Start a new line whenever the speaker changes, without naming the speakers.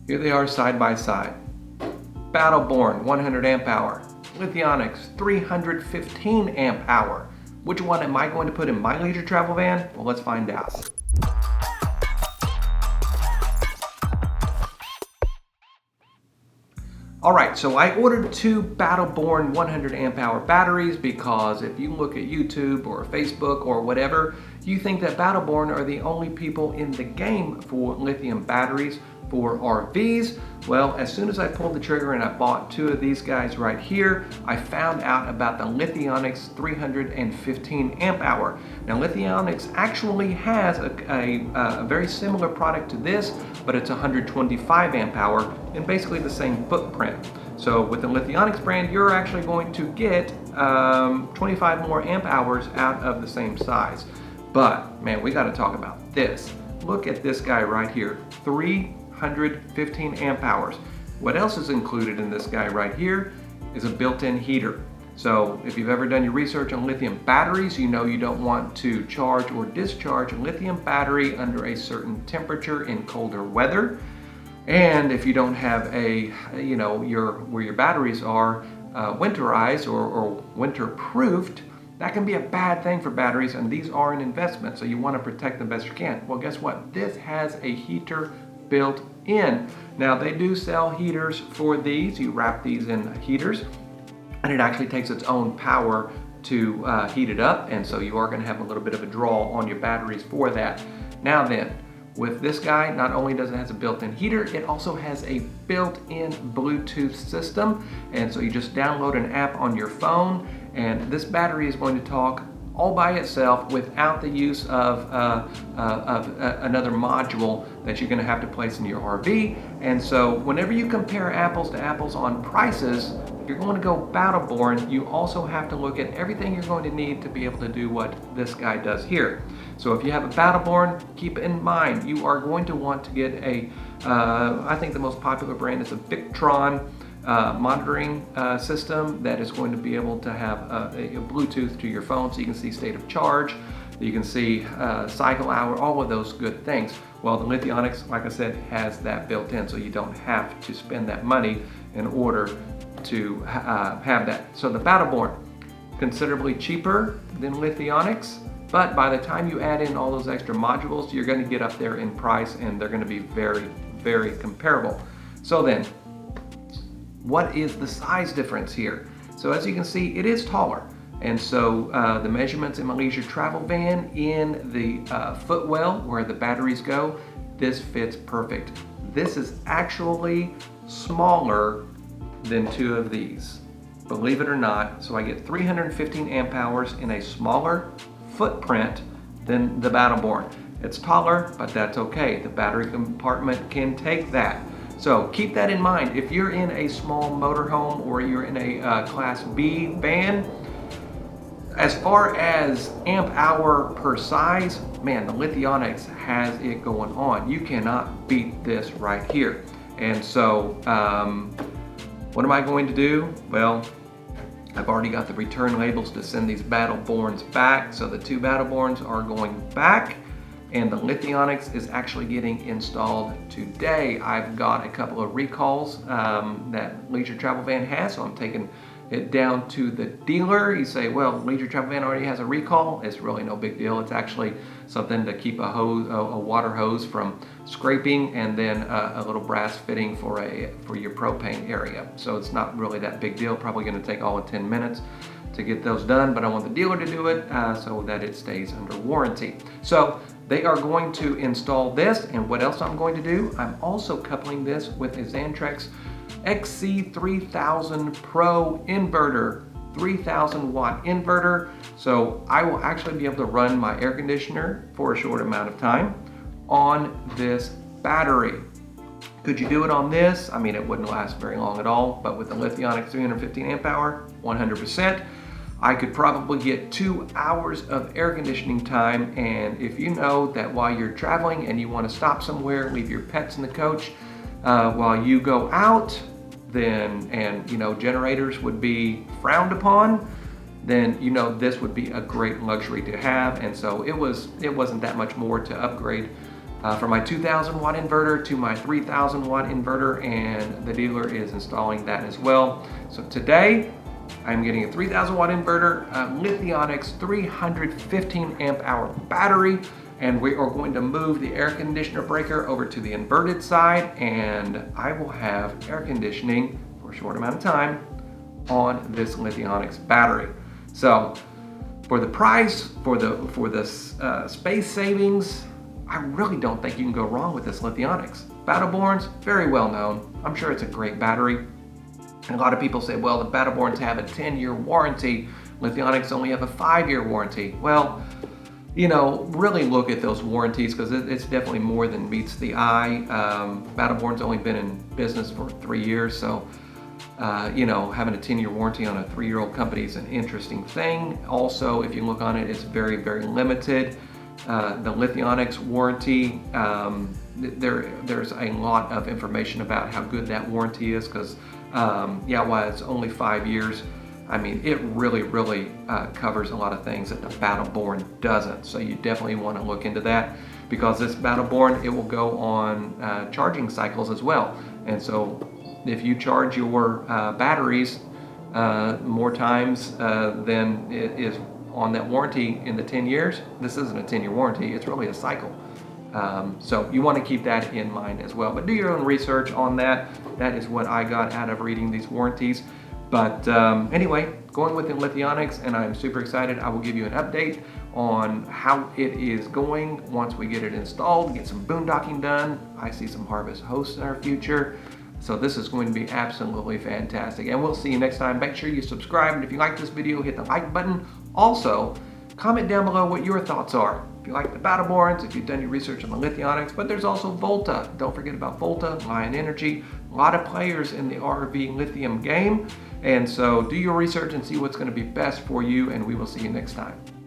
Here they are side by side. Battleborn 100 amp hour, Lithionics 315 amp hour. Which one am I going to put in my leisure travel van? Well, let's find out. Alright, so I ordered two Battleborn 100 amp hour batteries because if you look at YouTube or Facebook or whatever, you think that Battleborn are the only people in the game for lithium batteries for RVs. Well, as soon as I pulled the trigger and I bought two of these guys right here, I found out about the Lithionics 315 amp hour. Now, Lithionics actually has a very similar product to this, but it's 125 amp hour and basically the same footprint. So with the Lithionics brand, you're actually going to get 25 more amp hours out of the same size. But man, we got to talk about this. Look at this guy right here, 315 amp hours. What else is included in this guy right here is a built-in heater. So if you've ever done your research on lithium batteries, you know you don't want to charge or discharge a lithium battery under a certain temperature in colder weather. And if you don't have a, where your batteries are winterized or winter-proofed, that can be a bad thing for batteries, and these are an investment, so you want to protect them best you can. Well, guess what? This has a heater built in. Now, they do sell heaters for these. You wrap these in heaters, and it actually takes its own power to heat it up, and so you are going to have a little bit of a draw on your batteries for that. Now then, with this guy, not only does it have a built-in heater, it also has a built-in Bluetooth system, and so you just download an app on your phone, and this battery is going to talk all by itself without the use of another module that you're going to have to place in your RV. And so whenever you compare apples to apples on prices, if you're going to go Battleborn, you also have to look at everything you're going to need to be able to do what this guy does here. So if you have a Battleborn, keep in mind you are going to want to get a, I think the most popular brand is a Victron monitoring system that is going to be able to have a Bluetooth to your phone, so you can see state of charge, you can see cycle hour, all of those good things. Well, the Lithionics, like I said, has that built in, so you don't have to spend that money in order to have that. So the Battleborn, considerably cheaper than Lithionics, but by the time you add in all those extra modules, you're going to get up there in price, and they're going to be very, very comparable. So then, what is the size difference here? So as you can see, it is taller. And so the measurements in my leisure travel van in the footwell where the batteries go, this fits perfect. This is actually smaller than two of these, believe it or not. So I get 315 amp hours in a smaller footprint than the Battleborn. It's taller, but that's okay. The battery compartment can take that. So keep that in mind. If you're in a small motorhome or you're in a Class B van, as far as amp hour per size, man, the Lithionics has it going on. You cannot beat this right here. And so what am I going to do? Well, I've already got the return labels to send these Battleborns back. So the two Battleborns are going back, and the Lithionics is actually getting installed today. I've got a couple of recalls that Leisure Travel Van has, so I'm taking it down to the dealer. You say, well, Leisure Travel Van already has a recall. It's really no big deal. It's actually something to keep a water hose from scraping, and then a little brass fitting for your propane area. So it's not really that big deal. Probably going to take all of 10 minutes to get those done, but I want the dealer to do it so that it stays under warranty. So they are going to install this, and what else I'm going to do? I'm also coupling this with a Xantrex XC3000 Pro inverter, 3000 watt inverter. So I will actually be able to run my air conditioner for a short amount of time on this battery. Could you do it on this? I mean, it wouldn't last very long at all, but with the Lithionics 315 amp hour, 100%. I could probably get 2 hours of air conditioning time, and if you know that while you're traveling and you want to stop somewhere, leave your pets in the coach while you go out, then, and generators would be frowned upon, then this would be a great luxury to have. And so it wasn't that much more to upgrade from my 2,000 watt inverter to my 3,000 watt inverter, and the dealer is installing that as well. So today I'm getting a 3,000 watt inverter, Lithionics 315 amp hour battery, and we are going to move the air conditioner breaker over to the inverted side, and I will have air conditioning for a short amount of time on this Lithionics battery. So for the price, for the space savings, I really don't think you can go wrong with this Lithionics. Battleborn's very well known. I'm sure it's a great battery. And a lot of people say, well, the Battleborns have a 10-year warranty. Lithionics only have a 5-year warranty. Well, you know, really look at those warranties, because it's definitely more than meets the eye. Battleborn's only been in business for 3 years, so you know, having a 10-year warranty on a 3-year-old company is an interesting thing. Also, if you look on it, it's very, very limited. The Lithionics warranty, there's a lot of information about how good that warranty is, because yeah, while it's only 5 years, I mean, it really covers a lot of things that the Battleborn doesn't. So you definitely want to look into that, because this Battleborn, it will go on charging cycles as well. And so if you charge your batteries more times than it is on that warranty in the 10 years, this isn't a 10-year warranty, it's really a cycle. So you want to keep that in mind as well. But do your own research on that. That is what I got out of reading these warranties. But anyway, going with the Lithionics, and I'm super excited. I will give you an update on how it is going once we get it installed, get some boondocking done. I see some harvest hosts in our future. So this is going to be absolutely fantastic. And we'll see you next time. Make sure you subscribe. And if you like this video, hit the like button. Also, comment down below what your thoughts are. If you like the Battleborns, if you've done your research on the Lithionics, but there's also Volta. Don't forget about Volta, Lion Energy. A lot of players in the RV lithium game. And so do your research and see what's going to be best for you, and we will see you next time.